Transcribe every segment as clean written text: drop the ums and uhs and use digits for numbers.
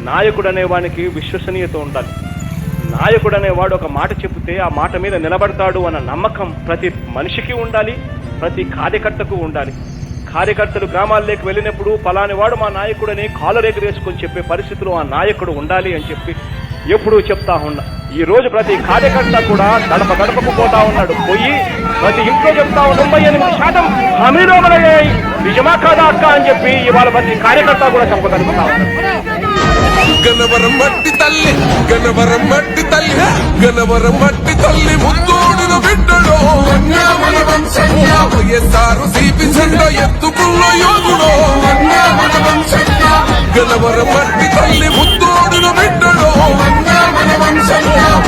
నాయకుడు అనేవానికి విశ్వసనీయత ఉండాలి. నాయకుడు అనేవాడు ఒక మాట చెబితే ఆ మాట మీద నిలబడతాడు అన్న నమ్మకం ప్రతి మనిషికి ఉండాలి, ప్రతి కార్యకర్తకు ఉండాలి. కార్యకర్తలు గ్రామాల్లోకి వెళ్ళినప్పుడు పలాని వాడు మా నాయకుడని కాలరేగరేసుకొని చెప్పే పరిస్థితిలో ఆ నాయకుడు ఉండాలి అని చెప్పి ఎప్పుడూ చెప్తా ఉన్నా. ఈ రోజు ప్రతి కార్యకర్త కూడా గడపకు పోతా ఉన్నాడు. పోయి ప్రతి ఇంట్లో చెప్తా ఉన్నాడు 98% హామీలో అమలయ్యాయి, నిజమా కాదా అక్క అని చెప్పి ఇవాళ ప్రతి కార్యకర్త కూడా చెప్పగలుగుతా ఉన్నాడు. గనవరం మట్టి తల్లి, గనవరం మట్టి తల్లి, గనవరం మట్టి తల్లి ముద్దోడిన బిడ్డలో వైఎస్ఆర్ సిపి జెండా ఎత్తుకున్న యోధుడో. గనవరం మట్టి తల్లి ముద్దోడిన బిడ్డలో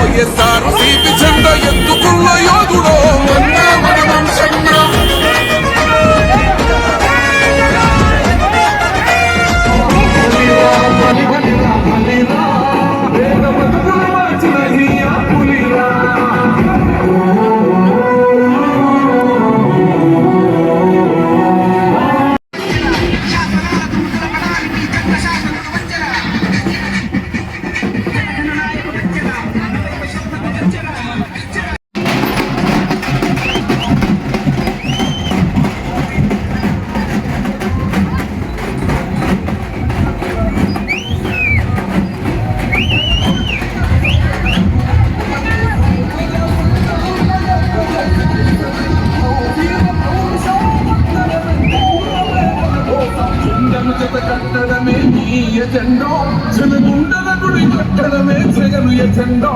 వైఎస్ఆర్ సిపి జెండా ఎత్తుకున్న యోధుడో. కట్టడమే నీ ఎజెండో, జనగుండల గుడి కట్టడమే జగను ఎజెండో.